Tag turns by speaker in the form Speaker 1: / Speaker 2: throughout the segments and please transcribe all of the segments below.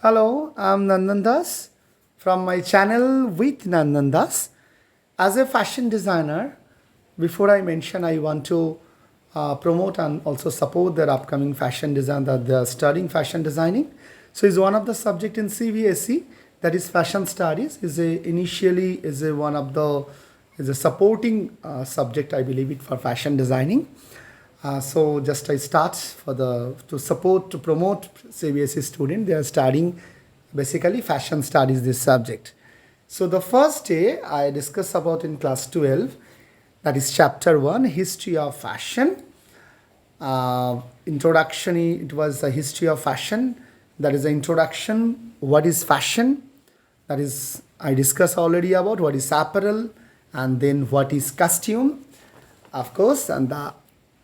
Speaker 1: Hello, I'm Nandan Das from my channel with Nandan Das. As a fashion designer, before I mention, I want to promote and also support their upcoming fashion design that they are studying fashion designing. So, is one of the subject in CVSE, that is fashion studies. Is a one of the is a supporting subject, I believe it, for fashion designing. So just I start for the to support to promote CBSE student. They are studying basically fashion studies this subject. So the first day I discuss about in class 12, that is chapter 1, history of fashion. Introduction, it was the history of fashion. That is the introduction. What is fashion? That is I discussed already about what is apparel, and then what is costume, of course, and the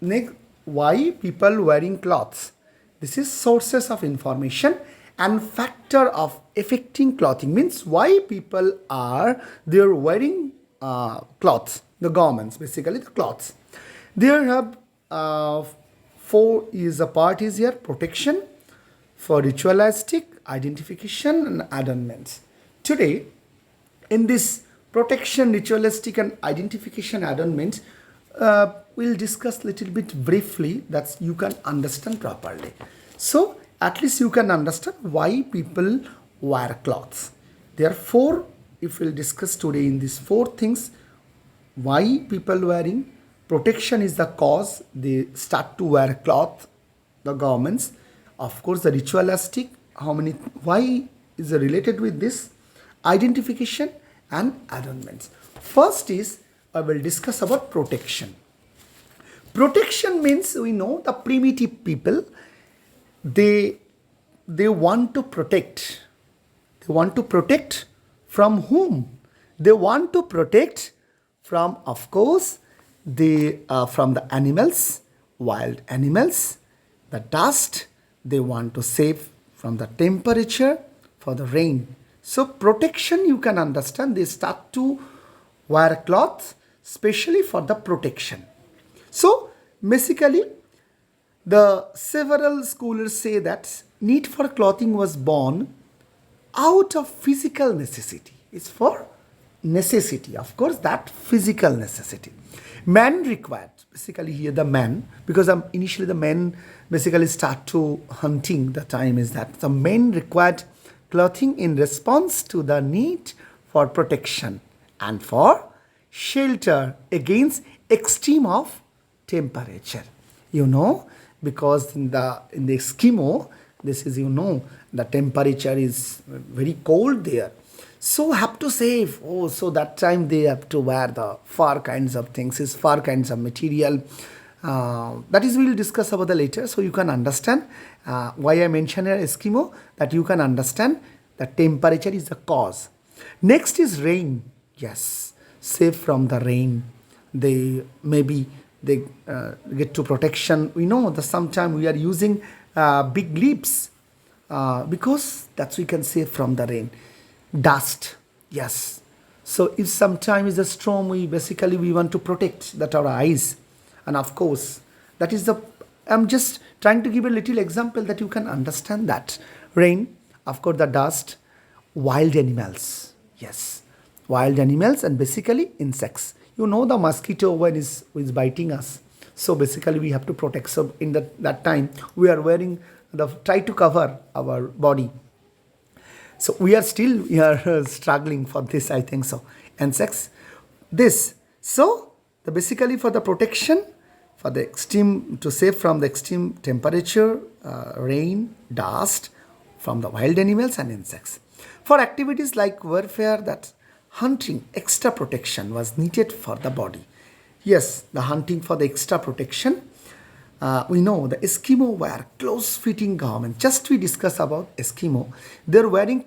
Speaker 1: next, why people wearing clothes. This is sources of information and factor of affecting clothing, means why people are they're wearing clothes, the garments, basically the clothes. There have four is a part is here: protection, for ritualistic, identification, and adornments. Today, in this protection, ritualistic, and identification adornments, we'll discuss little bit briefly that you can understand properly. So at least you can understand why people wear clothes. There are four, if we'll discuss today in these four things, why people wearing. Protection is the cause they start to wear cloth, the garments. Of course, the ritualistic, how many, why is it related with this? Identification and adornments. First is I will discuss about protection. Protection means we know the primitive people, they want to protect. They want to protect from whom? They want to protect from, of course, from the animals, wild animals, the dust. They want to save from the temperature, for the rain. So protection, you can understand, they start to wear cloth specially for the protection. So basically, the several scholars say that need for clothing was born out of physical necessity. It's for necessity, of course, that physical necessity. Man required, basically here the man, because initially the men basically start to hunting, the time is that the men required clothing in response to the need for protection and for shelter against extreme of temperature. Because in the Eskimo, this is, the temperature is very cold there. So have to save. Oh, so that time they have to wear the fur kinds of things, is fur kinds of material. That is, we will discuss about the later. So you can understand why I mentioned here Eskimo, that you can understand that temperature is the cause. Next is rain. Yes, save from the rain. They get to protection. We know that sometimes we are using big leaves because that's we can save from the rain. Dust, yes. So if sometime is a storm, we want to protect that our eyes, and of course that is the. I'm just trying to give a little example that you can understand that rain, of course, the dust, wild animals, yes, wild animals, and basically insects. The mosquito when is biting us. So basically we have to protect. So in that time we are wearing try to cover our body. So we are struggling for this, I think so. Insects, this. So basically for the protection, for the extreme, to save from the extreme temperature, rain, dust, from the wild animals and insects. For activities like warfare, that hunting, extra protection was needed for the body. Yes, the hunting for the extra protection. We know the Eskimo wear close-fitting garments. Just we discuss about Eskimo. They're wearing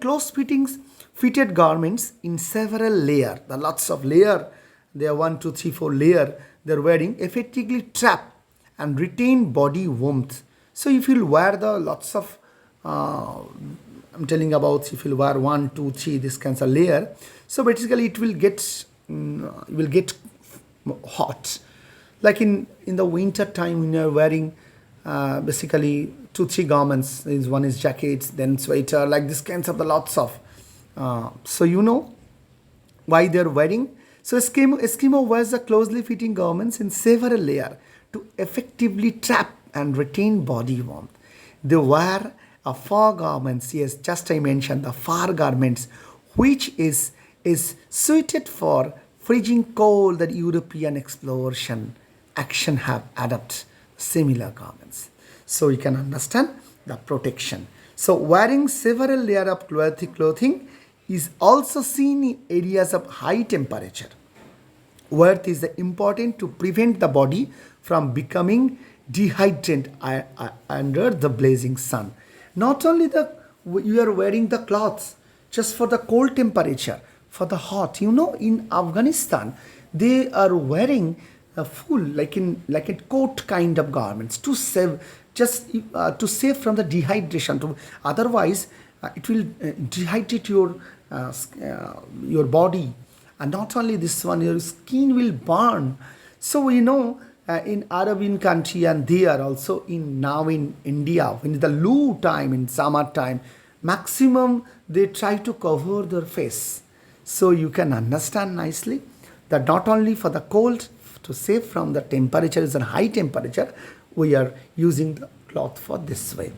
Speaker 1: fitted garments in several layers. The lots of layer. They are 1, 2, 3, 4 layer. They're wearing effectively trap and retain body warmth. So if you wear the lots of, I'm telling about, if you wear 1, 2, 3, this kinds of layer. So basically it will get, hot. Like in the winter time when you are wearing basically two, three garments. One is jackets, then sweater, like this kinds of the lots of. So you know why they're wearing. So Eskimo wears the closely fitting garments in several layers to effectively trap and retain body warmth. They wear a fur garments. Yes, just I mentioned the fur garments, which is suited for freezing cold that European exploration action have adopted similar garments. So you can understand the protection. So wearing several layer of clothing is also seen in areas of high temperature. Where it is important to prevent the body from becoming dehydrated under the blazing sun. Not only you are wearing the clothes just for the cold temperature, for the hot. You know, in Afghanistan, they are wearing a full like a coat kind of garments to save to save from the dehydration. Otherwise, it will dehydrate your body, and not only this one, your skin will burn. So we know in Arabian country, and they are also in now in India, when the low time in summer time, maximum they try to cover their face. So you can understand nicely that not only for the cold, to save from the temperatures and high temperature, we are using the cloth for this way.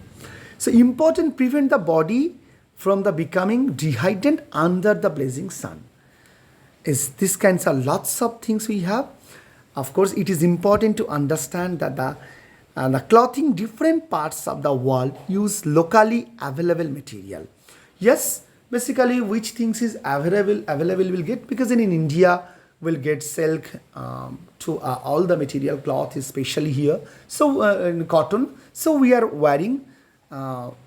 Speaker 1: So important prevent the body from the becoming dehydrated under the blazing sun. Is this kinds of lots of things we have. Of course, it is important to understand that the clothing different parts of the world use locally available material. Yes, basically which things is available will get, because in India will get silk to all the material cloth, especially here. So in cotton. So we are wearing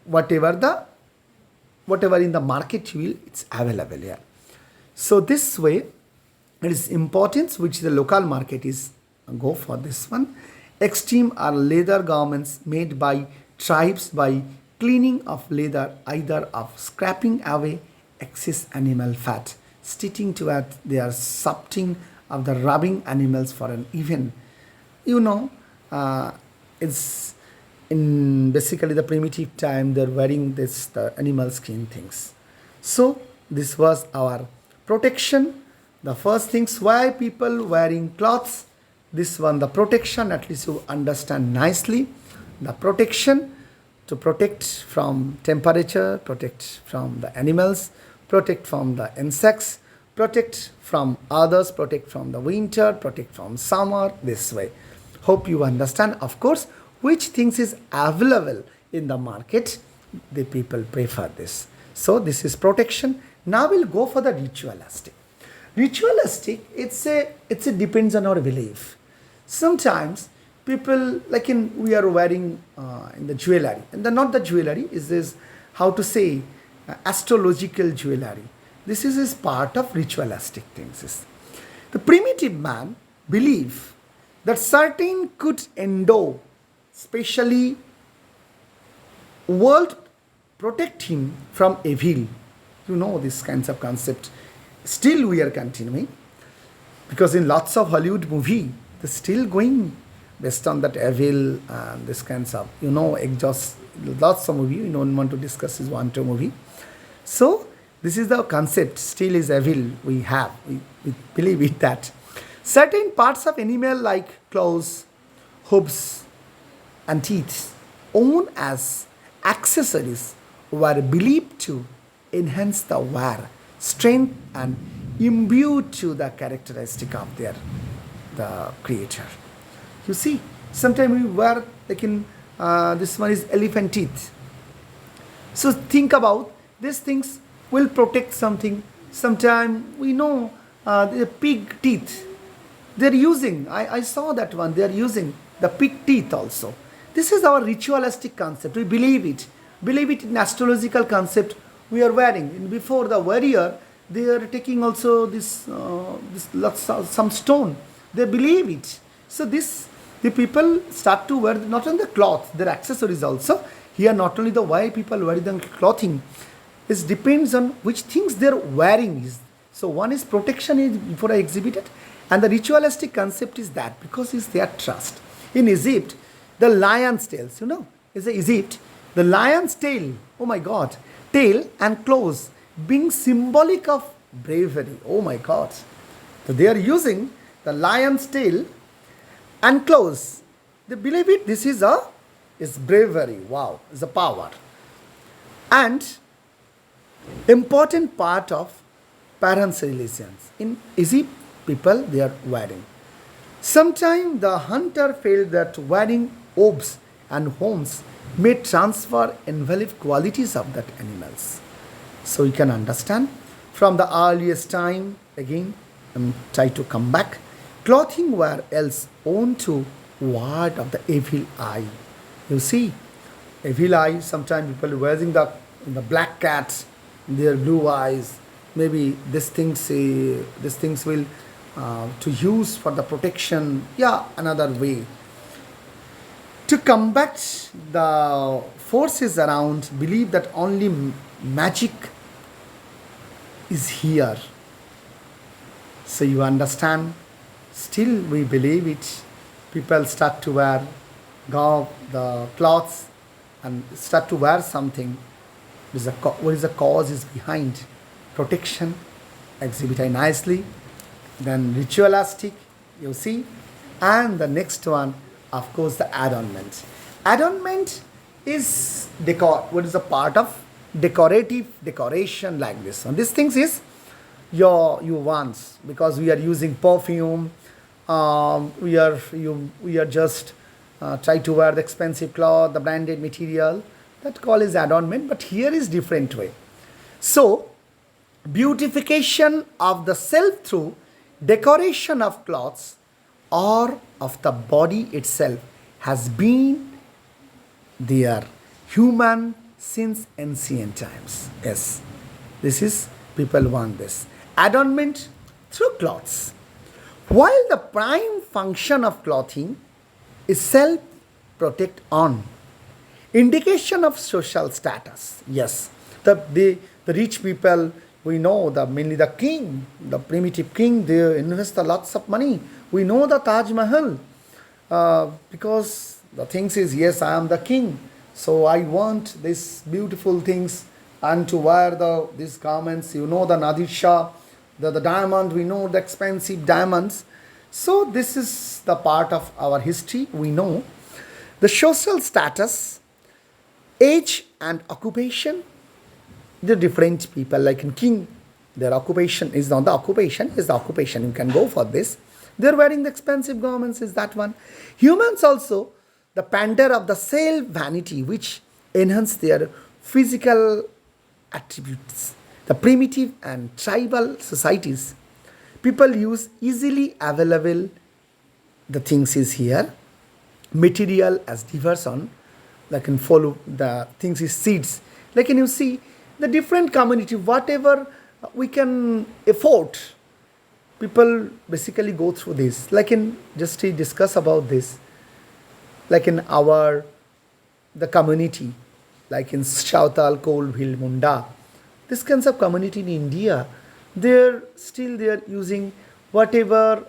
Speaker 1: whatever in the market it's available here. So this way, it is importance which the local market is go for this one. Extreme are leather garments made by tribes by cleaning of leather, either of scraping away excess animal fat, stitching to it, they are subting of the rubbing animals for an even. You know, it's in basically the primitive time they're wearing this the animal skin things. So this was our protection. The first things why people wearing clothes. This one the protection, at least you understand nicely. The protection to protect from temperature, protect from the animals, protect from the insects, protect from others, protect from the winter, protect from summer, this way. Hope you understand. Of course, which things is available in the market, the people prefer this. So this is protection. Now we'll go for the ritualistic. Ritualistic, it's a depends on our belief. Sometimes people we are wearing in the jewelry, and not the jewelry is this, how to say, astrological jewelry. This is part of ritualistic things. The primitive man believe that certain could endow, especially world protect him from evil. You know this kinds of concept. Still we are continuing, because in lots of Hollywood movie, they're still going based on that evil and this kinds of, exhaust lots of movie. We don't want to discuss this one two movie. So this is the concept. Still is evil. We believe it that certain parts of animal like claws, hooves, and teeth, owned as accessories, were believed to enhance the wear, strength, and imbue to the characteristic of the creator. You see, sometimes we wear this one is elephant teeth. So think about these things will protect something. Sometimes we know the pig teeth. They're using. I saw that one. They are using the pig teeth also. This is our ritualistic concept. We believe it. Believe it in astrological concept. We are wearing. And before the warrior, they are taking also this some stone. They believe it. So the people start to wear not only the cloth, their accessories also. Here not only the why people wear the clothing. It depends on which things they're wearing. So one is protection is before I exhibit it. And the ritualistic concept is that because it's their trust. In Egypt, the lion's tails, is Egypt, the lion's tail, oh my god, tail and claws being symbolic of bravery. Oh my god. So they are using the lion's tail and claws. They believe it, this is bravery. Wow, is a power. And important part of parents' religions. In Egypt, people they are wearing. Sometimes the hunter felt that wearing orbs and horns may transfer enveloped qualities of that animals. So you can understand from the earliest time again. Try to come back. Clothing were else own to ward of the evil eye. You see, evil eye. Sometimes people wearing the black cats, their blue eyes. Maybe these things will to use for the protection. Yeah, another way to combat the forces around. Believe that only magic is here. So you understand. Still, we believe it. People start to wear the clothes and start to wear something. What is the cause is behind? Protection, exhibit nicely. Then ritualistic, you see. And the next one, of course, the adornment. Adornment is what is a part of decorative decoration like this. And these things is your wants because we are using perfume. We are just try to wear the expensive cloth, the branded material. That call is adornment, but here is different way. So beautification of the self through decoration of clothes or of the body itself has been there human since ancient times. Yes, this is people want this adornment through clothes. While the prime function of clothing is self protect on indication of social status. Yes, the rich people, we know the mainly the king, the primitive king, they invest a lots of money. We know the Taj Mahal because the things is yes, I am the king, so I want these beautiful things and to wear these garments. You know the Nadir Shah, the diamond. We know the expensive diamonds. So this is the part of our history. We know the social status, age and occupation. The different people like in king, their occupation is not the occupation, is the occupation. You can go for this. They're wearing the expensive garments, is that one. Humans also, the pander of the self vanity, which enhance their physical attributes. The primitive and tribal societies, people use easily available, the things is here, material as diverse on, like in follow the things is seeds. Like can you see the different community, whatever we can afford, people basically go through this. Like in just to discuss about this, like in the community, like in Chautal, Coalville, Munda, this kinds of community in India, they're using whatever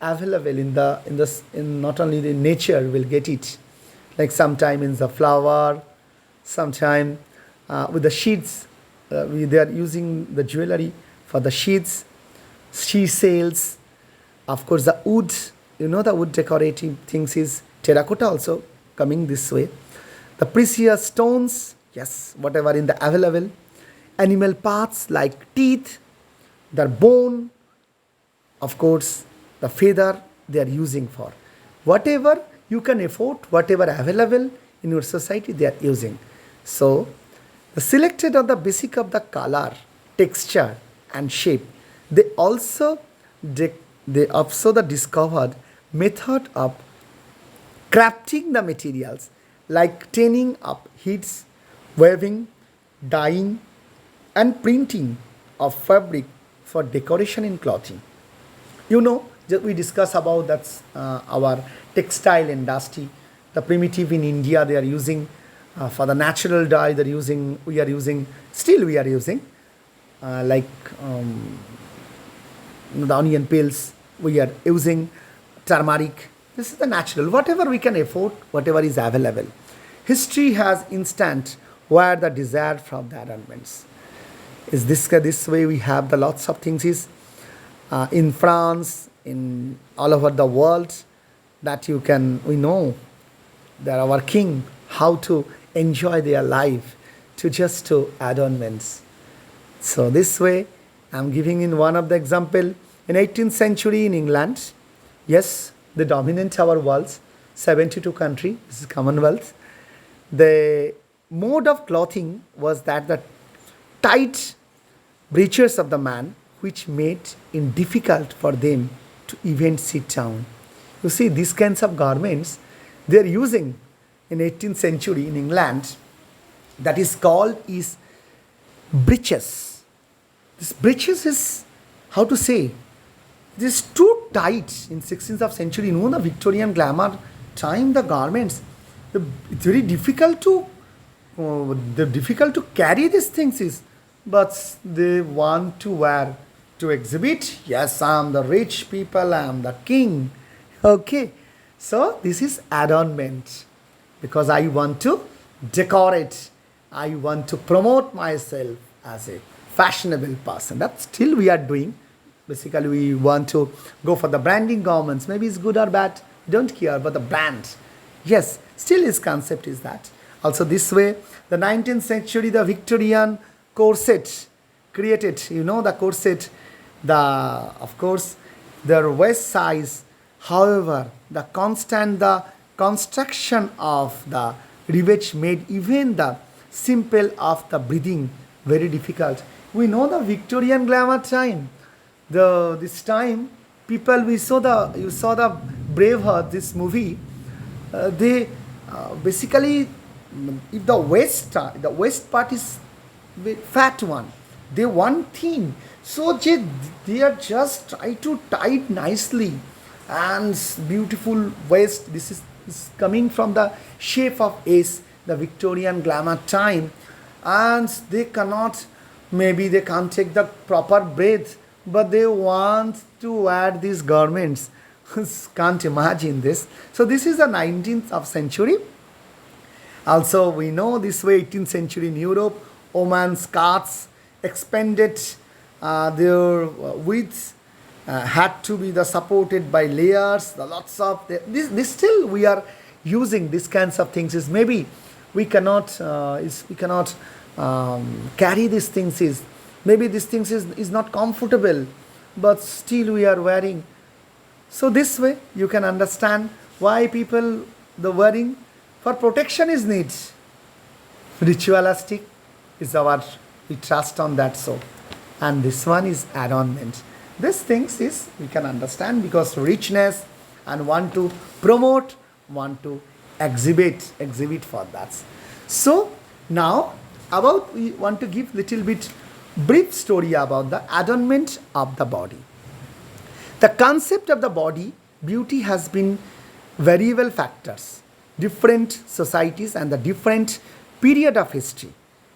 Speaker 1: available in not only the nature will get it, like sometime in the flower, sometime with the sheets. They are using the jewelry for the sheets, she sails, of course the wood, you know the wood decorative things is terracotta also coming this way. The precious stones, yes, whatever in the available, animal parts like teeth, their bone, of course the feather they are using for. Whatever you can afford, whatever available in your society they are using. So the selected on the basic of the color, texture and shape. They also the discovered method of crafting the materials like tanning up heats, weaving, dyeing and printing of fabric for decoration in clothing. You know, we discuss about that's our textile industry. The primitive in India they are using for the natural dye. We are using like the onion peels. We are using turmeric. This is the natural. Whatever we can afford, whatever is available. History has instant where the desire from the adornments. Is this way we have the lots of things is in France, in all over the world, that we know that our king how to enjoy their life to just to adornments. So this way, I'm giving in one of the example in 18th century in England. Yes, the dominant our world, 72 country. This is Commonwealth. The mode of clothing was that the tight breeches of the man, which made it difficult for them to even sit down. You see, these kinds of garments they are using in 18th century in England. That is called is breeches. This breeches is how to say. It is too tight in 16th of century. You know the Victorian glamour time the garments. It's very difficult to difficult to carry these things is, but they want to wear to exhibit. Yes, I am the rich people. I am the king. Okay, so this is adornment because I want to decorate. I want to promote myself as a fashionable person. That still we are doing. Basically, we want to go for the branding garments. Maybe it's good or bad. Don't care, but the brand. Yes, still his concept is that. Also this way, the 19th century, the Victorian corset created. You know the corset, of course, their waist size. However, the construction of the rivets made even the simple of the breathing very difficult. We know the Victorian glamour time. This time people you saw the Braveheart, this movie. They basically if the waist part is fat one, they one thin, so they are just try to tie it nicely and beautiful waist. This is coming from the shape of S, the Victorian glamour time, and they cannot, maybe they can't take the proper breath, but they want to wear these garments. Can't imagine this. So this is the 19th of century. Also we know this way 18th century in Europe, women's skirts expanded their width had to be the supported by layers, the lots of this still we are using these kinds of things. Is maybe we cannot carry these things, is maybe these things is not comfortable, but still we are wearing. So this way you can understand why people the wearing for protection is needs. Ritualistic is our, we trust on that. So and this one is adornment. This things is we can understand because richness and want to promote, want to exhibit for that. So now about we want to give little bit brief story about the adornment of the body. The concept of the body beauty has been variable factors, different societies and the different period of history.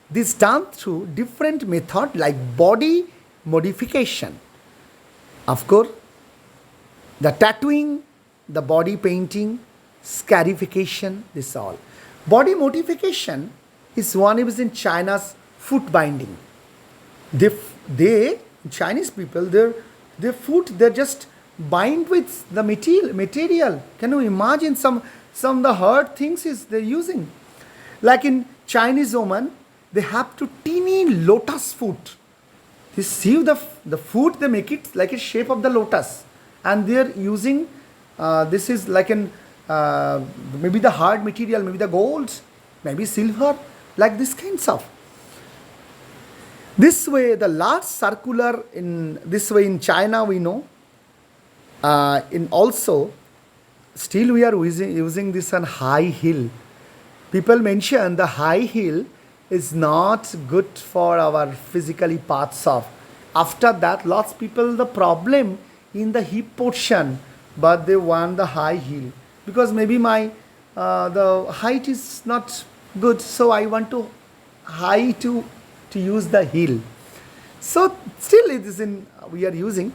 Speaker 1: This done through different method like body modification. Of course, the tattooing, the body painting, scarification, this all. Body modification is one is in China's foot binding. They Chinese people, their foot, they just bind with the material. Can you imagine some the hard things is they're using? Like in Chinese woman, they have to teeny lotus foot. They see the foot, they make it like a shape of the lotus, and they're using this is like an maybe the hard material, maybe the gold, maybe silver, like this kinds of. This way, the large circular in this way in China we know. In also, still we are using this on high heel. People mention the high heel is not good for our physically parts of. After that, lots of people the problem in the hip portion, but they want the high heel because maybe my the height is not good, so I want to high to use the heel. So still it is in we are using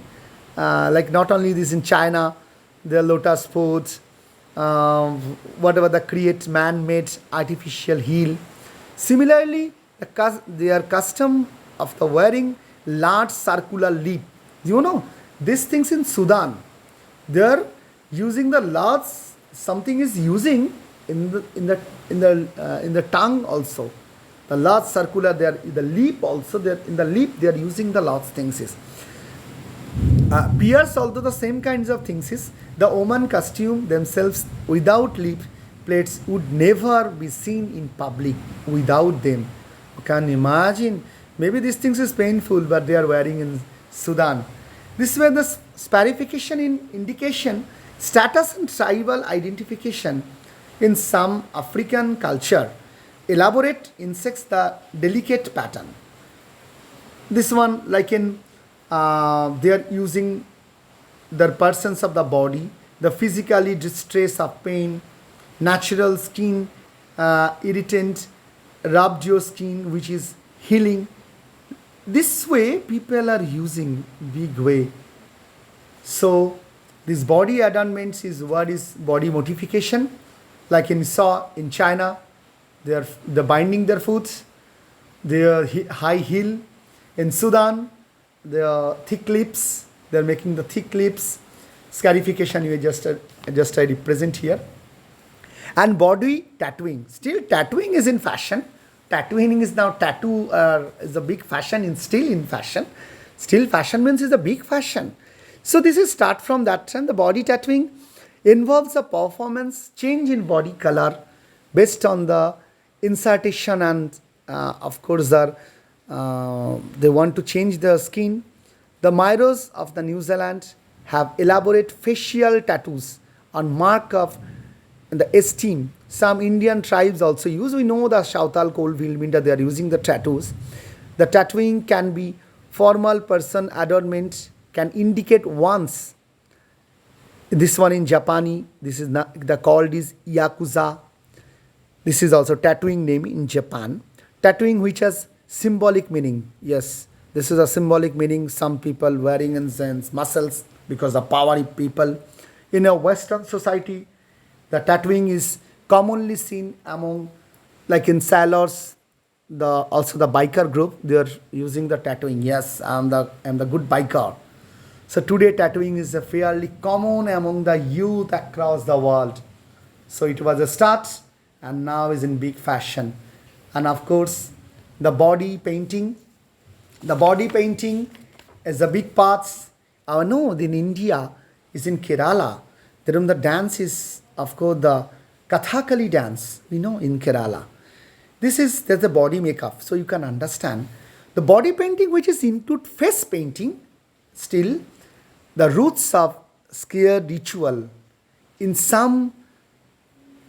Speaker 1: like not only this in China, the lotus foods, uh, whatever the create man-made artificial heel. Similarly, their custom of the wearing large circular leaf. You know, these things in Sudan, they are using the large something is using in the tongue also. The large circular, they are the leaf also. They are in the leaf. They are using the large things is. Bears also the same kinds of things is the woman costume themselves without lip plates would never be seen in public without them. You can imagine. Maybe these things is painful, but they are wearing in Sudan. This way the scarification in indication status and tribal identification in some African culture elaborate insects the delicate pattern. This one like in they are using the persons of the body, the physically distress of pain, natural skin irritant, rubbed your skin which is healing. This way people are using big way. So this body adornments is what is body modification. Like in saw in China, they binding their foots, their high heel. In Sudan, the thick lips, they're making the thick lips. Scarification you just I represent here. And body tattooing. Still tattooing is in fashion. Tattooing is now tattoo is a big fashion in still in fashion. Still fashion means is a big fashion. So this is start from that trend. The body tattooing involves a performance change in body color based on the insertion and of course they want to change the skin. The Myros of the New Zealand have elaborate facial tattoos on mark of the esteem. Some Indian tribes also use. We know the Shautal, Colville, Minda, they are using the tattoos. The tattooing can be formal person adornment, can indicate once. This one in Japani, this is not, the called is Yakuza. This is also tattooing name in Japan. Tattooing which has symbolic meaning. Yes, this is a symbolic meaning. Some people wearing in sense muscles because the power people. In a Western society, the tattooing is commonly seen among, like in sailors, the also the biker group. They are using the tattooing. Yes, I'm the good biker. So today tattooing is a fairly common among the youth across the world. So it was a start and now is in big fashion. And of course, the body painting. The body painting is a big part. I know in India is in Kerala. Then the dance is of course the Kathakali dance. We know in Kerala. There's the body makeup. So you can understand the body painting which is include face painting. Still, the roots of scare ritual. In some,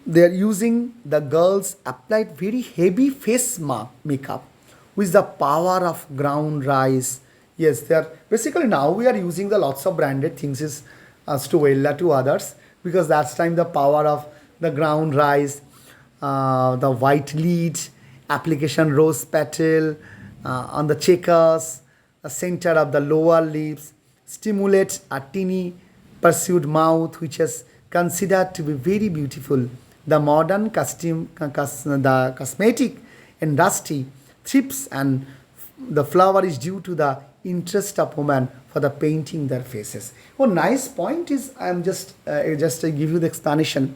Speaker 1: they are using the girls applied very heavy face makeup with the power of ground rice. Yes, they are basically now we are using the lots of branded things is as to Vella to others because that's time the power of the ground rice, the white lead, application rose petal on the cheekers, the center of the lower lips, stimulate a teeny pursued mouth which is considered to be very beautiful. The modern the cosmetic industry thrips and the flower is due to the interest of women for the painting their faces. Oh, nice point is I am just to give you the explanation.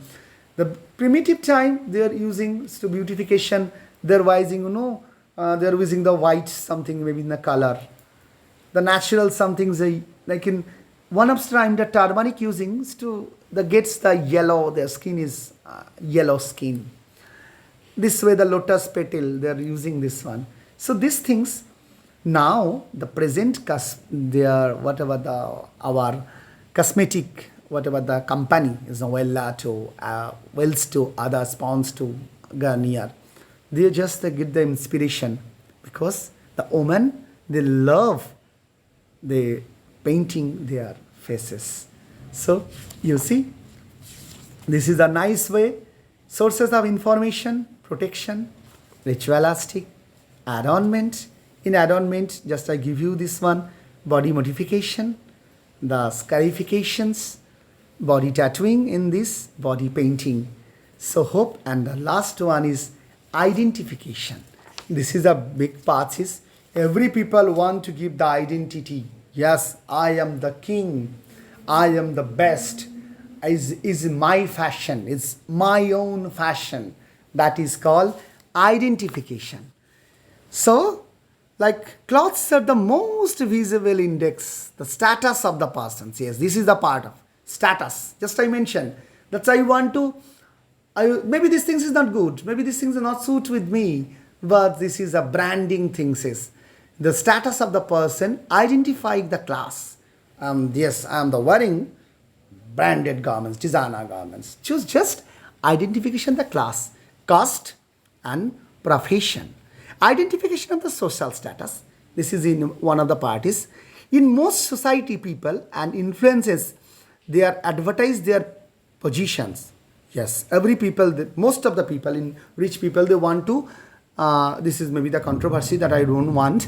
Speaker 1: The primitive time they are using to beautification. They're using they're using the white something maybe in the color. The natural somethings like in one of time the turmeric using to the gets the yellow. Their skin is yellow skin. This way the lotus petal they are using this one. So these things now the present they are whatever the our cosmetic whatever the company is Wella to Wells to other spawns to Garnier. They just get the inspiration because the woman they love the painting their faces. So you see, this is a nice way. Sources of information, protection, ritualistic, adornment. In adornment, just I give you this one, body modification, the scarifications, body tattooing in this, body painting. So hope, and the last one is identification. This is a big part. Is every people want to give the identity. Yes, I am the king. I am the best. Is my fashion. It's my own fashion. That is called identification. So, like clothes are the most visible index, the status of the person. Yes, this is the part of status. Just I mentioned. That's I want to. Maybe these things is not good. Maybe these things are not suit with me. But this is a branding thing. Says the status of the person identifying the class. Yes, I am the wearing branded garments, designer garments. Choose just identification the class, caste, and profession. Identification of the social status. This is in one of the parties. In most society, people and influences, they are advertise their positions. Yes, every people, most of the people in rich people, they want to. This is maybe the controversy that I don't want.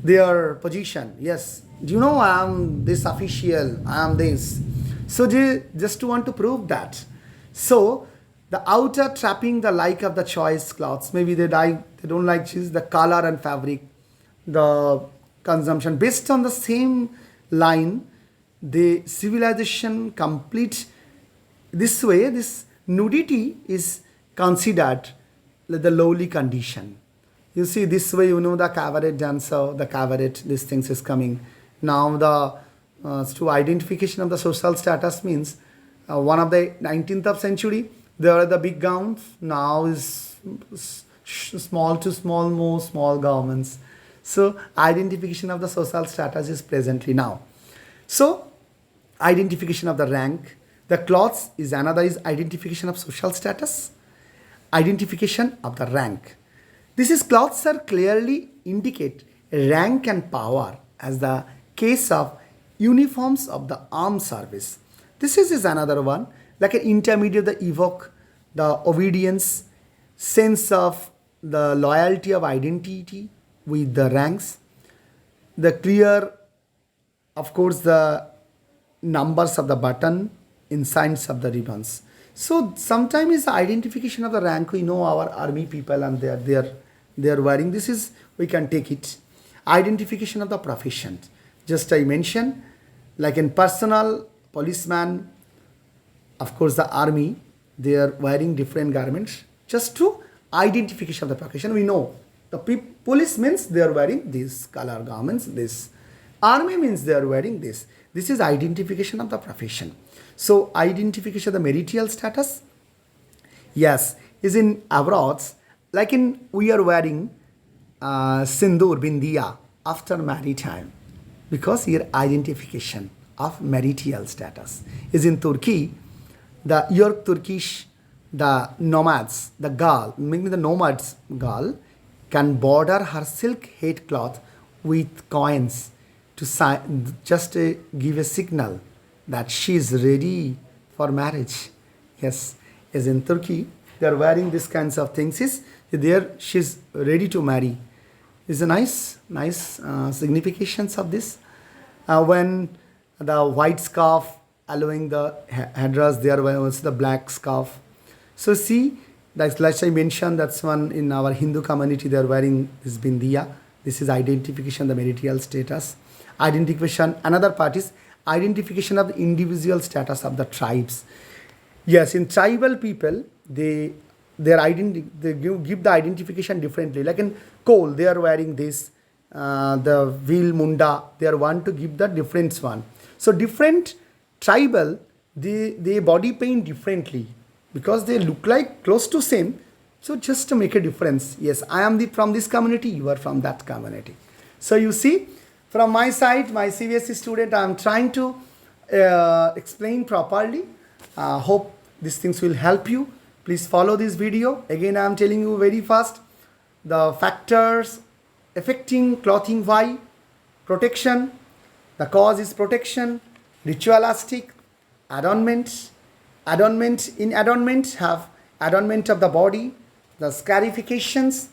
Speaker 1: Their position. Yes, do you know I am this official? I am this. So they just want to prove that. So the outer trapping the like of the choice clothes. Maybe they don't like choose the color and fabric, the consumption based on the same line. The civilization complete this way. This nudity is considered the lowly condition. You see this way, you know the cabaret dancer, the cabaret. These things is coming now. The to identification of the social status means one of the 19th of century there are the big gowns. Now is small to small, more small garments. So identification of the social status is presently now. So identification of the rank, the clothes is another is identification of social status, identification of the rank. This is clothes are clearly indicate rank and power as the case of uniforms of the armed service. This is another one like an intermediate the evoke the obedience, sense of the loyalty of identity with the ranks, the clear, of course, the numbers of the button, insigns of the ribbons. So sometimes is the identification of the rank. We know our army people and they are wearing. This is we can take it. Identification of the profession. Just I mentioned, like in personal policeman, of course, the army they are wearing different garments just to identification of the profession. We know the police means they are wearing these color garments. This army means they are wearing this. This is identification of the profession. So identification of the marital status, yes, is in abroad. Like in we are wearing sindoor bindiya after married time because here identification of marital status is in Turkey. The York Turkish, the nomads, the girl, meaning the nomads girl, can border her silk head cloth with coins to just give a signal that she is ready for marriage. Yes, as in Turkey, they are wearing these kinds of things. Is there she's ready to marry. Is a nice significations of this. When the white scarf allowing the headdress, there was the black scarf. So see, that's like I mentioned, that's one in our Hindu community, they are wearing this bindiya. This is identification of the marital status. Identification, another part is identification of the individual status of the tribes. Yes, in tribal people, their identity, they give the identification differently. Like in Kol, they are wearing this, the Vil Munda, they are want to give the different one. So different tribal, they body paint differently because they look like close to same. So just to make a difference, yes, I am from this community, you are from that community. So you see, from my side, my CBSE student, I am trying to explain properly. Hope these things will help you. Please follow this video. Again, I am telling you very fast. The factors affecting clothing, why? Protection. The cause is protection. Ritualistic. Adornment. In adornment have adornment of the body, the scarifications,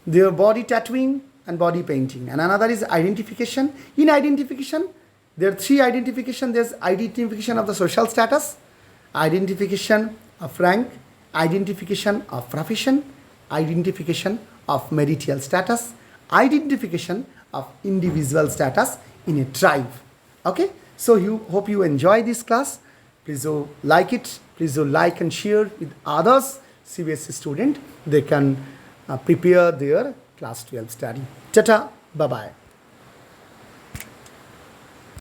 Speaker 1: their body tattooing and body painting. And another is identification. In identification, there are three identification. There's identification of the social status, identification of rank, identification of profession, identification of marital status, identification of individual status in a tribe. Okay, so you hope you enjoy this class. Please do like it. Please do like and share with others CBSE student. They can prepare their class 12 study. Tata, bye bye.